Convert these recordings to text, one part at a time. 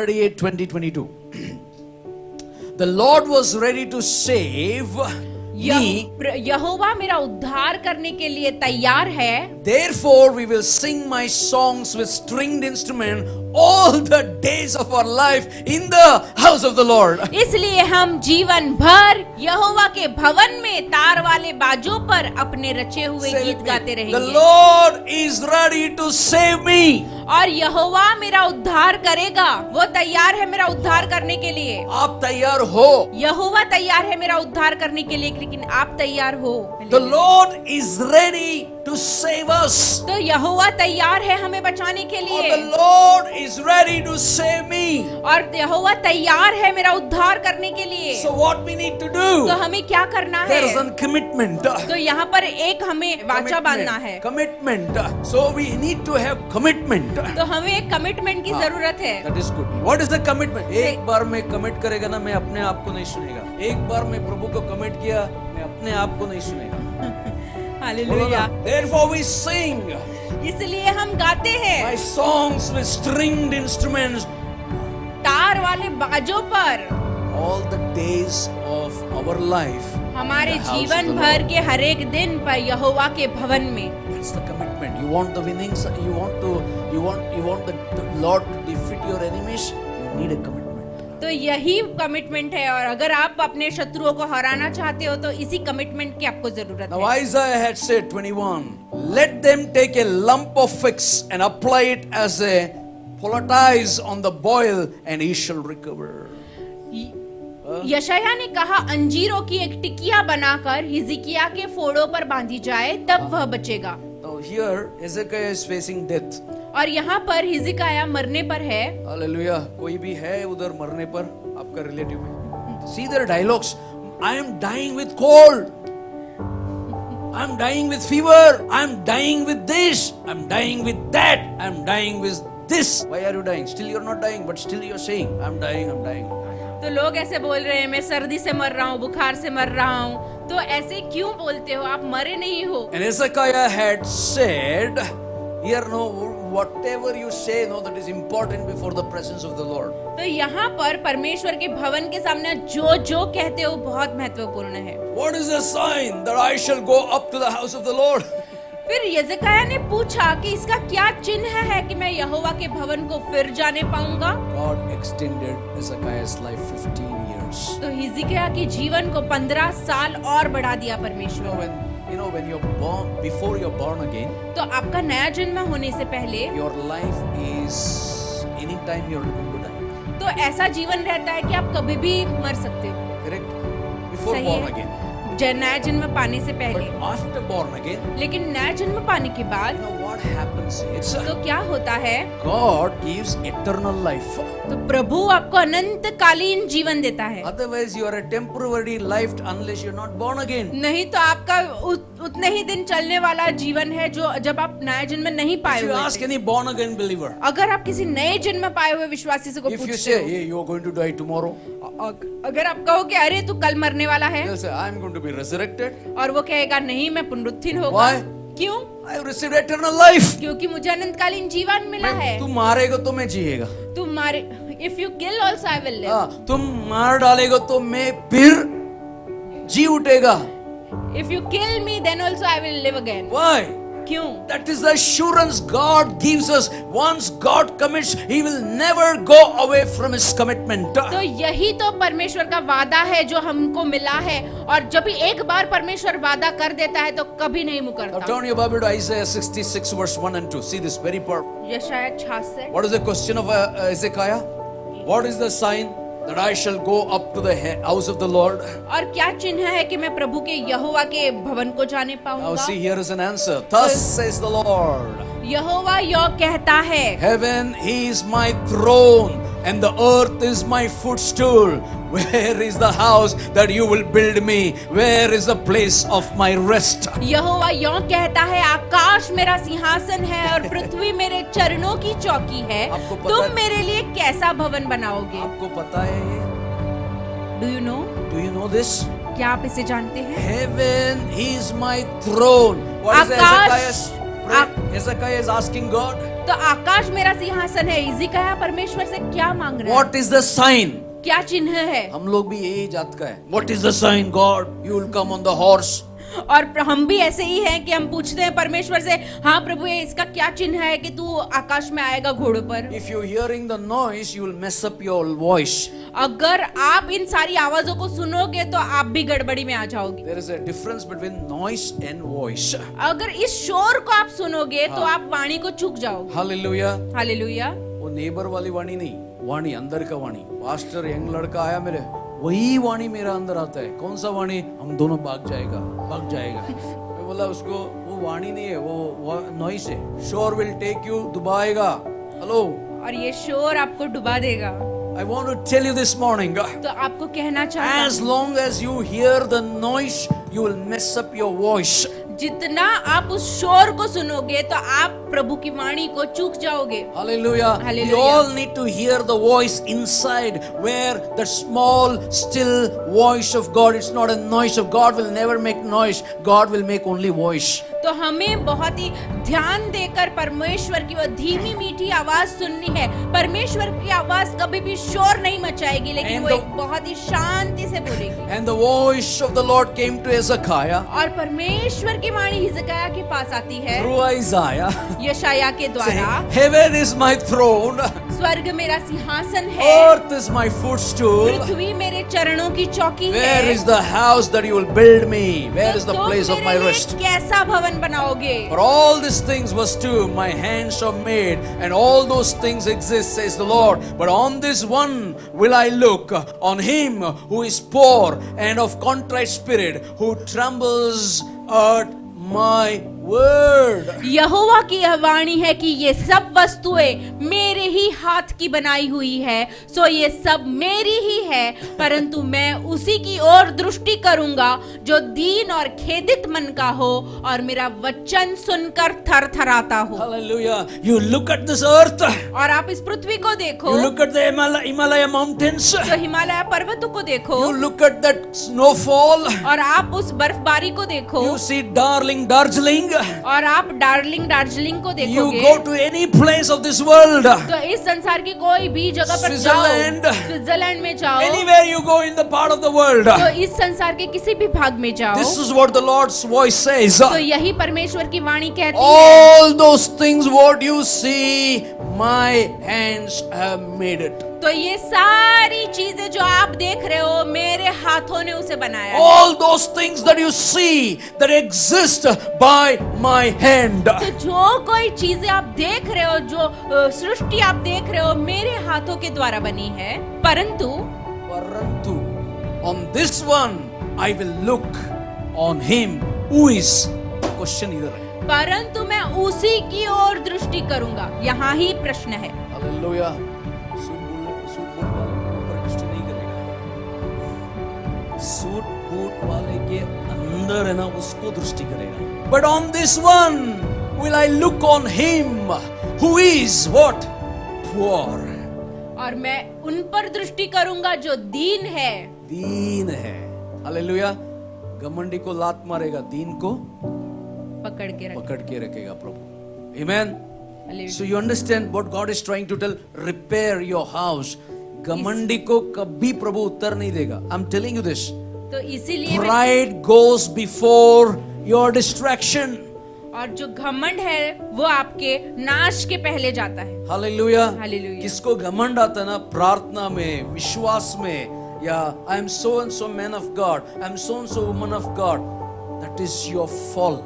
38:20-22. The Lord was ready to save me. यहोवा मेरा उद्धार करने के लिए तैयार है. Therefore we will sing my songs with stringed instrument all the days of our life in the house of the Lord. इसलिए हम जीवन भर यहोवा के भवन में तार वाले बाजों पर अपने रचे हुए Say गीत with गाते me, the रहेंगे. Lord is ready to save me. और यहोवा मेरा उद्धार करेगा. वो तैयार है मेरा उद्धार करने के लिए. आप तैयार हो? यहोवा तैयार है मेरा उद्धार करने के लिए, लेकिन आप तैयार हो? The Lord is ready to save us. तो यहोवा तैयार है हमें बचाने के Or लिए. the Lord is ready to save me. और यहोवा तैयार है मेरा उद्धार करने के लिए. So what we need to do? तो हमें क्या करना There is है? a commitment. तो यहाँ पर एक हमें वाचा बांधना है. Commitment. So we need to have commitment. तो हमें एक कमिटमेंट की जरूरत है. That is good. What is the commitment? एक बार मैं कमिट करेगा ना, मैं अपने आप को नहीं सुनेगा. एक बार मैं प्रभु को कमिट किया, मैं अपने आप को नहीं सुनेगा. हालेलुया. Therefore we sing इसलिए हम गाते हैं my songs with stringed instruments तार वाले बाजों पर all the days of our life. हमारे in the house of जीवन the भर Lord. के हर एक दिन पर यहोवा के भवन में. That's the commitment. You want the winnings. You want the Lord to defeat your enemies. You need a commitment. तो यही कमिटमेंट है. और अगर आप अपने शत्रुओं को हराना चाहते हो तो इसी कमिटमेंट की आपको जरूरत Now है. Isaiah had said 21, let them take a lump of figs and apply it as a poultice on the boil and he shall recover. यशाया ने कहा अंजीरों की एक टिकिया बनाकर हिजकिय्याह के फोड़ों पर बांधी जाए तब वह बचेगा. Now here Hezekiah is facing death. और यहाँ पर हिजकिय्याह मरने पर है. Hallelujah. कोई भी है उधर मरने पर आपका रिलेटिव में? See their dialogues. I am dying with cold. I am dying with fever. I am dying with this. I am dying with that. I am dying with this. Why are you dying? Still you are not dying, but still you are saying, I am dying, I am dying. तो लोग ऐसे बोल रहे हैं मैं सर्दी से मर रहा हूँ, बुखार से मर रहा हूँ. तो ऐसे क्यों बोलते हो? आप मरे नहीं हो. And Hezekiah had said, here no, whatever you say, no, that is important before the presence of the Lord. तो यहाँ पर परमेश्वर के भवन के सामने जो जो कहते हो बहुत महत्वपूर्ण है. What is the sign that I shall go up to the house of the Lord? फिर हिजकिय्याह ने पूछा कि इसका क्या चिन्ह है कि मैं यहोवा के भवन को फिर जाने पाऊंगा. God extended Hezekiah's life 15 years. तो हिजकिय्याह के जीवन को 15 साल और बढ़ा दिया परमेश्वर. When you're born, before you're born again, तो आपका नया जन्म होने से पहले your life is anytime you're going to die. तो ऐसा जीवन रहता है कि आप कभी भी मर सकते हो. Correct? Before सही born है. again. नया जन्म पाने से पहले. But after born again, लेकिन नया जन्म पाने के बाद what happens is तो क्या होता है? God gives eternal life. तो प्रभु आपको अनंत कालीन जीवन देता है. Otherwise you are a temporary life unless you're not born again. नहीं तो आपका उतने ही दिन चलने वाला जीवन है जो जब आप नया जन्म नहीं पाए If you हुए ask थे. any born again believer, अगर आप किसी नए जन्म पाए हुए विश्वासी से को if you पूछते say, हो, hey, you're going to die tomorrow, अगर आप कहो कि अरे तू कल मरने वाला है, they'll say, I'm going to be resurrected. और वो कहेगा नहीं मैं पुनरुत्थिन होगा. Why? क्यों? I have received eternal life. क्योंकि मुझे अनंतकालीन जीवन मिला है. तू मारेगा तो मैं जिएगा. तुम मारे, if you kill also I will live. हाँ, तुम मार डालेगा तो मैं फिर जी उठेगा. If you kill me then also I will live again. Why? क्यों? That is the assurance God gives us. Once God commits, He will never go away from His commitment. तो यही तो परमेश्वर का वादा है जो हमको मिला है. और जब भी एक बार परमेश्वर वादा कर देता है तो कभी नहीं Now मुकरता. turn your Bible to Isaiah 66 verse 1 and 2. See this very powerful. यशाया 66. What is the question of Hezekiah? What is the sign that I shall go up to the house of the Lord? और क्या चिन्ह है कि मैं प्रभु के यहोवा के भवन को जाने Now पाऊंगा? see, here is an answer. Thus says the Lord. यहोवा यह कहता है, Heaven is my throne and the earth is my footstool. Where is the house that you will build me? Where is the place of my rest? यहोवा यह कहता है आकाश मेरा सिंहासन है और पृथ्वी मेरे चरणों की चौकी है. आपको पता है? तुम मेरे लिए कैसा भवन बनाओगे? आपको पता है ये? Do you know? Do you know this? क्या आप इसे जानते हैं? Heaven is my throne. What is Akash- Hezekiah's prayer? Hezekiah is asking God. तो आकाश मेरा सिंहासन है, हिजकिय्याह परमेश्वर से क्या मांग रहा है? What is the sign? क्या चिन्ह है? हम लोग भी यही जात का है. What is the sign, God? You will come on the horse. और हम भी ऐसे ही हैं कि हम पूछते हैं परमेश्वर से, हाँ प्रभु ये इसका क्या चिन्ह है कि तू आकाश में आएगा घोड़ों पर? If you're hearing the noise, you will mess up your voice. अगर आप इन सारी आवाजों को सुनोगे तो आप भी गड़बड़ी में आ जाओगे। There is a difference between noise and voice. अगर इस शोर को आप सुनोगे तो आप वाणी को चूक जाओगे। Hallelujah. हालेलुया। वो नेबर वाली वाणी नहीं, वाणी अंदर का वाणी। पास्टर यंग लड़का आया मेरे, वही वाणी मेरा अंदर आता है। कौन सा वाणी? हम दोनों भाग जाएगा। मैं बोला उसको वो वाणी नहीं है, वो नॉइस है। शोर विल टेक यू, डुबाएगा। हेलो। और ये शोर आपको डुबा देगा। I want to tell you this morning. तो आपको कहना चाहता हूं, As long as you hear the noise, you will mess up your voice. जितना आप उस शोर को सुनोगे तो आप प्रभु की वाणी को चूक जाओगे। Hallelujah. Hallelujah. We all need to hear the voice inside, where the small, still voice of God. It's not a noise of God. Will never make noise. God will make only voice. तो हमें बहुत ही ध्यान देकर परमेश्वर की वो धीमी मीठी आवाज सुननी है। परमेश्वर की आवाज कभी भी शोर नहीं मचाएगी, लेकिन And वो the- एक बहुत ही शांति से बोलेगी। And the voice of the Lord came to Hezekiah और परमेश्वर की वाणी हिजकिय्याह के पास आती है through Isaiah, यशायाह के द्वारा, saying, Heaven is my throne, स्वर्ग मेरा सिंहासन है, earth is my footstool. पृथ्वी मेरे चरणों की चौकी Where है। is the house that you will build me? Where is तो the तुम place of my मेरे लिए rest? कैसा भवन बनाओगे? For all these things was too, my hands are made, and all those things exist, says the Lord. But on this one will I look, on him who is poor and of contrite spirit, who trembles at my word. यहोवा की यह वाणी है कि ये सब वस्तुएं मेरे ही हाथ की बनाई हुई है, सो ये सब मेरी ही है, परंतु मैं उसी की ओर दृष्टि करूंगा जो दीन और खेदित मन का हो और मेरा वचन सुनकर थरथराता हो। Hallelujah. You look at this earth, और आप इस पृथ्वी को देखो, you look at the Himalaya mountains, जो हिमालय पर्वतों को देखो, you look at that snowfall, और आप उस बर्फबारी को देखो, you see darling Darjeeling, और आप दार्जिलिंग को you देखोगे, go to any place of this world, तो इस संसार की कोई भी जगह पर जाओ, Switzerland, स्विट्जरलैंड में जाओ, anywhere you go in the part of the world, तो इस संसार के किसी भी भाग में जाओ, this is what the Lord's voice says. तो यही परमेश्वर की वाणी कहती है, All those things what you see, my hands have made it. तो ये सारी चीजें जो आप देख रहे हो मेरे हाथों ने उसे बनाया है। All those things that you see that exist by my hand. तो जो कोई चीजें आप देख रहे हो, जो सृष्टि आप देख रहे हो, मेरे हाथों के द्वारा बनी है, परंतु Parantu, on this one I will look, on him who is. Question इधर है. परंतु मैं उसी की ओर दृष्टि करूंगा। यहाँ ही प्रश्न है। Hallelujah. सूट बूट वाले ऊपर दृष्टि नहीं करेगा। सूट बूट वाले के अंदर है ना, उसको दृष्टि करेगा। But on this one will I look, on him who is what? Poor. और मैं उन पर दृष्टि करूंगा जो दीन है। दीन है। Hallelujah. घमंडी को लात मारेगा, दीन को पकड़ के रखेगा प्रभु। Amen. So you understand what God is trying to tell? Repair your house. घमंडी को कभी प्रभु उत्तर नहीं देगा। I'm telling you this. तो इसीलिए Pride goes before your distraction. और जो घमंड है वो आपके नाश के पहले जाता है। Hallelujah. Hallelujah. किसको घमंड आता है ना, प्रार्थना में, विश्वास में, या I am so and so man of God, I am so and so woman of God. That is your fall.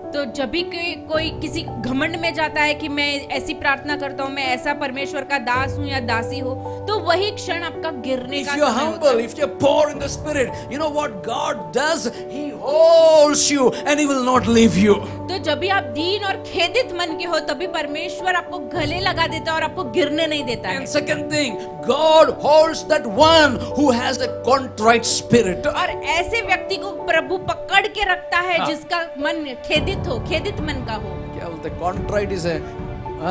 तो जब भी कोई किसी घमंड में जाता है कि मैं ऐसी प्रार्थना करता हूँ, मैं ऐसा परमेश्वर का दास हूँ या दासी हो, तो वही क्षण आपका गिरने If का you're समय होता humble, है। if you're poor in the spirit, you know what God does? He holds you and He will not leave you. तो जब भी आप दीन और खेदित मन के हो, तभी परमेश्वर आपको गले लगा देता है और आपको गिरने नहीं देता है। And second thing, God holds that one who has a contrite spirit. और ऐसे व्यक्ति को प्रभु पकड़ के रखता है हाँ। जिसका मन खेदित हो, खेदित मन का हो, क्या बोलते हैं? Contrite is a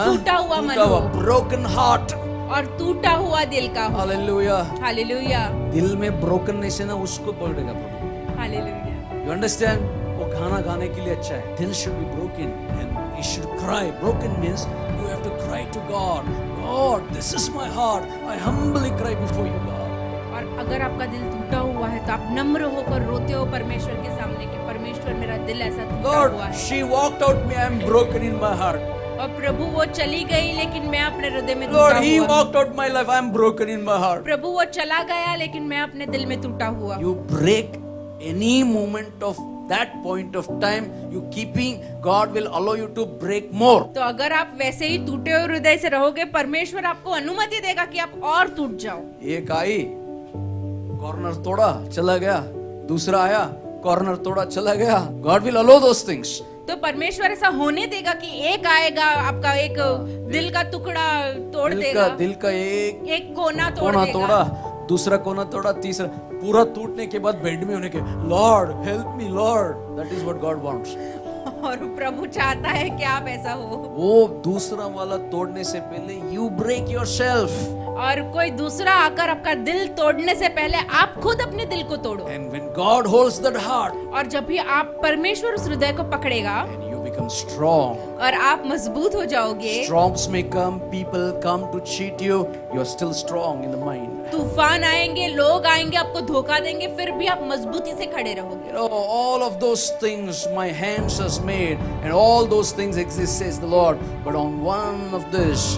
टूटा हुआ मन हो, broken heart. और टूटा हुआ दिल का हो। Hallelujah. हालेलुया, दिल में brokenness है ना, उसको पकड़ेगा प्रभु. हालेलुया। You understand? वो गाना गाने के लिए अच्छा है. Dill should be broken and you should cry. Broken means you have to cry to God. Lord, this is my heart. I humbly cry before you, God. और अगर आपका दिल टूटा हुआ है तो आप नम्र होकर रोते हो परमेश्वर के सामने कि परमेश्वर मेरा दिल ऐसा टूटा Lord, हुआ है. she walked out me. I am broken in my heart. और प्रभु वो चली गई लेकिन मैं अपने हृदय में Lord, टूटा he हुआ. walked out my life. I am broken in my heart. प्रभु वो चला गया लेकिन मैं अपने दिल में टूटा हुआ. You break any moment of that point of time. You keeping, God will allow you to break more. तो अगर आप वैसे ही टूटे हुए हृदय से रहोगे परमेश्वर आपको अनुमति देगा कि आप और टूट जाओ. एक आई, कॉर्नर तोड़ा, चला गया. दूसरा आया, कॉर्नर तोड़ा, चला गया. God will allow those things. तो परमेश्वर ऐसा होने देगा कि एक आएगा आपका एक दिल का टुकड़ा तोड़ देगा. दिल का एक कोना तोड़ कोना देगा. तोड़ा, दूसरा कोना तोड़ा, तीसरा पूरा टूटने के बाद बेड में होने के Lord help me Lord. That is what God wants. और प्रभु चाहता है कि आप ऐसा हो. वो दूसरा वाला तोड़ने से पहले यू ब्रेक योरसेल्फ. और कोई दूसरा आकर आपका दिल तोड़ने से पहले आप खुद अपने दिल को तोड़ो. And when God holds that heart, और जब भी आप परमेश्वर उस हृदय को पकड़ेगा एंड यू बिकम स्ट्रांग. और आप मजबूत हो जाओगे. Storms may come, people come to cheat you. You are still strong in the mind. तूफान आएंगे, लोग आएंगे, आपको धोखा देंगे, फिर भी आप मजबूती से खड़े रहोगे. You know, all of those things my hands has made, and all those things exist, says the Lord. But on one of this,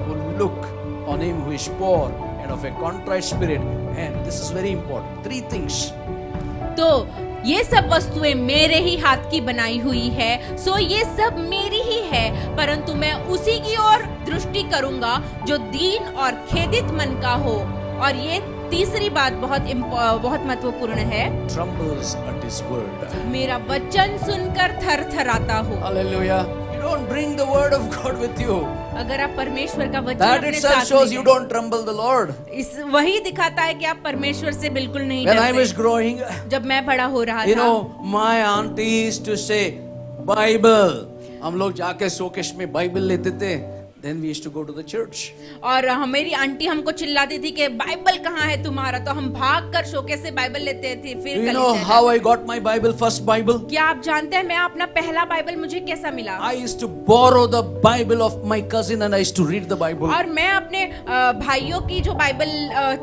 will look on him who is poor and of a contrite spirit. And this is very important. 3 things. तो ये सब वस्तुएं मेरे ही हाथ की बनाई हुई है, सो ये सब मेरी ही है, परंतु मैं उसी की ओर दृष्टि करूंगा जो दीन और खेदित मन का हो. और ये तीसरी बात बहुत महत्वपूर्ण है. Trembles at his word. मेरा वचन सुनकर थरथराता हो. Hallelujah. You don't bring the word of God with you. अगर आप परमेश्वर का वचन That अपने itself साथ shows ले you जाएं, don't tremble the Lord. वही दिखाता है कि आप परमेश्वर से बिल्कुल नहीं When I was डरते. growing, जब मैं बड़ा हो रहा you था, know, my auntie used to say, Bible. हम लोग जाके शोकेश में बाइबल लेते थे. Then we used to go to the church. और मेरी आंटी हमको चिल्लाती थी कि बाइबल कहाँ है तुम्हारा, तो हम भाग कर शोकेस से बाइबल लेते थे. फिर Do you know कलीसिया how जाते. I got my Bible, first Bible? क्या आप जानते हैं मैं अपना पहला बाइबल मुझे कैसा मिला? I used to borrow the Bible of my cousin and I used to read the Bible. और मैं अपने भाइयों की जो बाइबल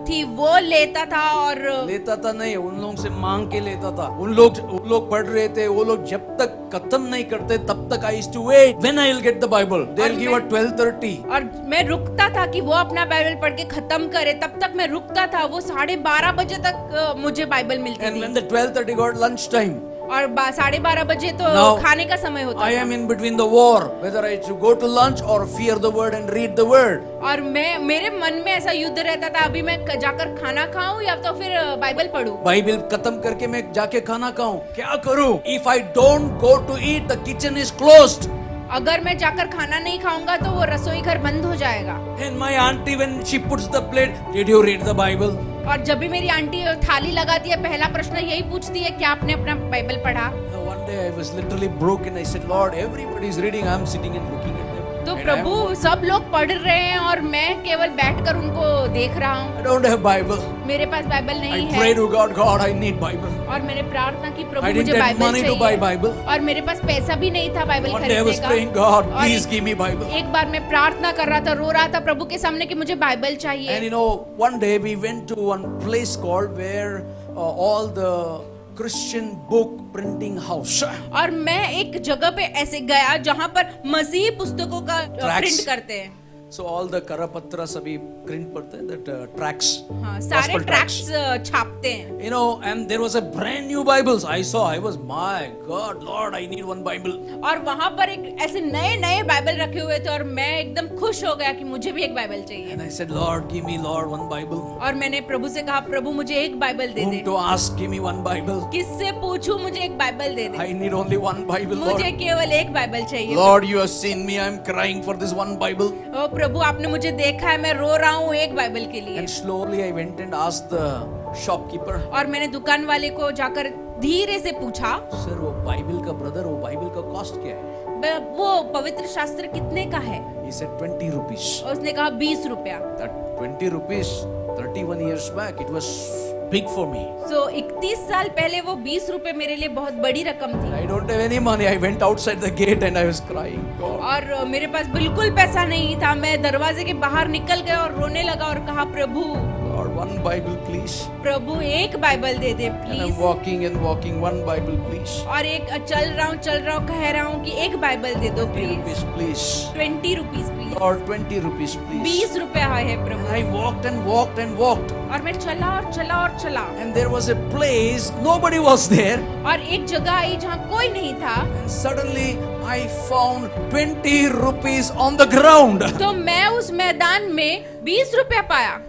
थी वो लेता था. और लेता था नहीं, उन लोगों से मांग के लेता था. उन लोग पढ़ रहे थे, वो लोग जब तक खत्म नहीं करते तब तक I used to wait. When I will get the Bible? They'll give at 12:30. और मैं रुकता था कि वो अपना बाइबल पढ़ के खत्म करे, तब तक मैं रुकता था. वो 12:30 बजे तक मुझे बाइबल मिलती And थी. when the 12:30 got lunch time, और 12:30 बजे तो Now, खाने का समय होता I था. am in between the war, whether I should go to lunch or fear the word and read the word. और मेरे मन में ऐसा युद्ध रहता था, अभी मैं जाकर खाना खाऊं या तो फिर बाइबल पढूं. बाइबल खत्म करके मैं जाके खाना खाऊं, क्या करूं? If I don't go to eat, the kitchen is closed. अगर मैं जाकर खाना नहीं खाऊंगा तो वो रसोई घर बंद हो जाएगा. And my auntie, when she puts the plate, did you read the Bible? और जब भी मेरी आंटी थाली लगाती है, पहला प्रश्न यही पूछती है कि आपने अपना बाइबल पढ़ा? One day I was literally broken. I said, Lord, everybody is reading. I am sitting and looking at them. तो And प्रभु सब लोग पढ़ रहे हैं और मैं केवल बैठकर उनको देख रहा हूँ. I don't have Bible. मेरे पास बाइबल I नहीं pray है. to God, God, I need Bible. और मैंने प्रार्थना की I प्रभु didn't मुझे have Bible money to buy चाहिए. Bible. और मेरे पास पैसा भी नहीं था Bible One day I was खरीदने praying, का. God, और please give me Bible. एक बार मैं प्रार्थना कर रहा था, रो रहा था प्रभु के सामने कि मुझे बाइबल And चाहिए. you know, one day we went to one place called where all the Christian book printing house. और मैं एक जगह पे ऐसे गया जहाँ पर मसीही पुस्तकों का Tracts. प्रिंट करते हैं. So all the Karapatra सभी print पढ़ते हैं, that tracks. हाँ, सारे Gospel tracts. ट्रैक्ट्स छापते हैं. You know, and there was a brand new Bibles I saw. I was, my God, Lord, I need one Bible. और वहाँ पर एक ऐसे नए नए बाइबल रखे हुए थे और मैं एकदम खुश हो गया कि मुझे भी एक बाइबल चाहिए. And I said, Lord, give me, Lord, one Bible. और मैंने प्रभु से कहा, प्रभु मुझे एक Bible they they. Whom to ask, give me one Bible. किससे पूछूं, मुझे एक Bible they they. I need only one Bible, Lord. मुझे केवल एक बाइबल चाहिए. Lord, you have seen me. I'm crying for this one Bible. ओ प्रभु, आपने मुझे देखा है, मैं रो रहा हूँ एक बाइबल के लिए. And slowly I went and asked the shopkeeper, और मैंने दुकान वाले को जाकर धीरे से पूछा, Sir, वो बाइबल का ब्रदर, वो बाइबल का कॉस्ट क्या है? वो पवित्र शास्त्र कितने का है? He said 20 rupees. और उसने कहा 20 रुपया. That 20 rupees, 31 years back, it was big for me. सो 31 साल पहले वो 20 रुपए मेरे लिए बहुत बड़ी रकम थी I don't have any money. I went outside the gate and I was crying. God. और मेरे पास बिल्कुल पैसा नहीं था। मैं दरवाजे के बाहर निकल गया और रोने लगा और कहा प्रभु Lord, one Bible, please. प्रभु एक Bible they they And I'm please. walking and walking. One Bible, please. और एक चल रहा हूँ कह रहा हूँ कि एक बाइबल दे दो 20 please. rupees, please. 20 rupees please. Lord, 20 rupees, please. 20 रुपए आए हैं And Prabhu. I walked and walked and walked. और मैं चला और चला और चला And there was a place, nobody was there. और एक जगह आई जहाँ कोई नहीं था। And suddenly I found 20 rupees on the ground. तो मैं उस मैदान में 20 रुपया पाया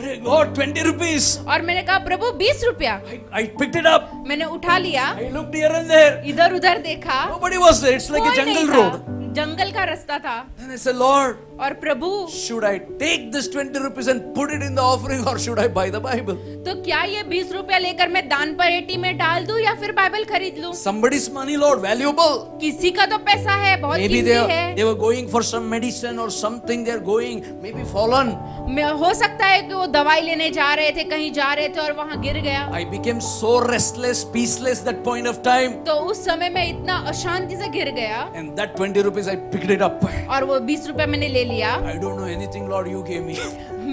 And God, 20 rupees. और मैंने कहा प्रभु 20 रुपया। I picked it up. मैंने उठा लिया, I looked here and there. इधर उधर देखा, Nobody was there. It's like a कोई नहीं jungle था, road. जंगल का रास्ता था। And I said, Lord, और प्रभु should I take this 20 rupees and put it in the offering or should I buy the Bible? तो क्या ये 20 रुपया लेकर मैं दान पेटी में डाल दूं या फिर बाइबल खरीद लूं? Somebody's money, Lord, valuable. किसी का तो पैसा है, बहुत Maybe कीमती है। they were going for some medicine or something. They're going, maybe fallen. हो सकता है कि वो दवाई लेने जा रहे थे, कहीं जा रहे थे और वहां गिर गया। I became so restless, peaceless that point of time. तो उस समय मैं इतना अशांति से गिर गया And that 20 rupees, I picked it up. और वो 20 रुपया मैंने ले लिया। I don't know anything, Lord, you gave me.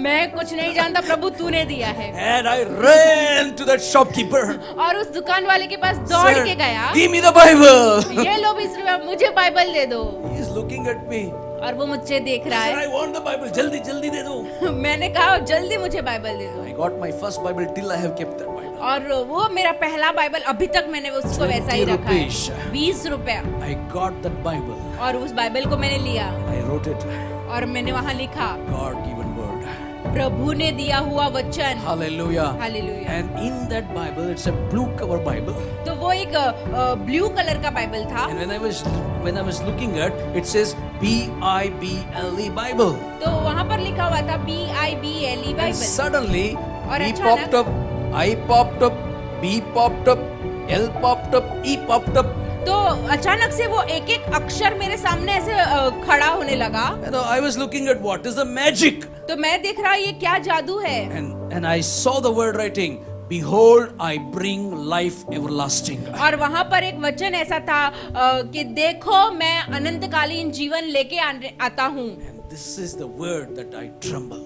मैं कुछ नहीं जानता, प्रभु तूने दिया है। And I ran to that shopkeeper. और उस दुकान वाले के पास दौड़ Sir, के गया। give me the Bible. ये लो 20 रुपया, मुझे बाइबल दे दो। He is looking at me. और वो मुझसे देख रहा Sir, है। I want the Bible. जल्दी जल्दी दे दो. मैंने कहा जल्दी मुझे बाइबल दे दो। I got my first Bible till I have kept that Bible. और वो मेरा पहला बाइबल अभी तक मैंने उसको वैसा ही 20 रखा है। rupees. 20 रुपया। I got that Bible. और उस बाइबल को मैंने लिया I wrote it. और मैंने वहां लिखा God given word. प्रभु ने दिया हुआ वचन। Hallelujah. Hallelujah. And in that Bible, it's a blue cover Bible. तो वो एक ब्लू कलर का बाइबल था। And when I was looking at, it says Bible Bible. तो वहां पर लिखा हुआ था BIBLE And बाइबल। suddenly, और B अचानक- popped up, I popped up, B popped up, L popped up, E popped up. तो अचानक से वो एक एक अक्षर मेरे सामने ऐसे खड़ा होने लगा। And I was looking at what is the magic. तो मैं देख रहा ये क्या जादू है। And I saw the word writing, Behold, I bring life everlasting. और वहां पर एक वचन ऐसा था कि देखो मैं अनंतकालीन जीवन लेके आता हूँ। And this is the word that I tremble.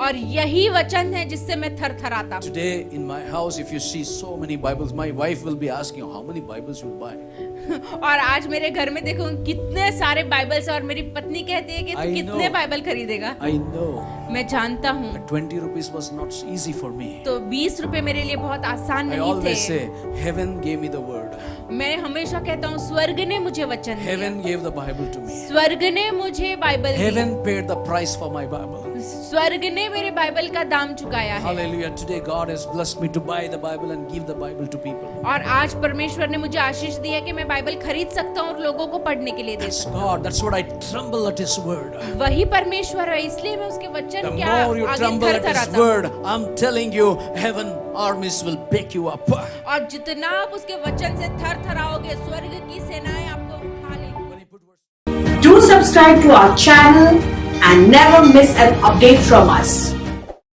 और यही वचन है जिससे मैं थरथराता हूँ। Today in my house, if you see so many Bibles, my wife will be asking, how many Bibles you buy? और आज मेरे घर में देखो कितने सारे बाइबल्स और मेरी पत्नी कहती है कि I तू कितने know. बाइबल खरीदेगा। I know. मैं जानता हूँ। 20 rupees was not easy for me. तो 20 रुपए मेरे लिए बहुत आसान I नहीं always थे। say, heaven gave me the word. मैं हमेशा कहता हूँ स्वर्ग ने मुझे वचन दिया। Heaven gave the Bible to me. स्वर्ग ने मुझे Bible the. Heaven paid the price for my Bible. स्वर्ग ने मेरे बाइबल का दाम चुकाया है। Hallelujah. Today God has blessed me to buy the Bible and give the Bible to people. और आज परमेश्वर ने मुझे आशीष दी है कि मैं बाइबल खरीद सकता हूँ और लोगों को पढ़ने के लिए दे That's सकता God. That's what I tremble at His word. हूँ। वही परमेश्वर है, इसलिए मैं उसके The वचन के more you आगे tremble at His थरथराता हूँ। word, I'm telling you, heaven armies will pick you up. और जितना आप उसके वचन से थरथराओगे, स्वर्ग की सेनाएं आपको उठा लेंगी। Do subscribe to our channel and never miss an update from us.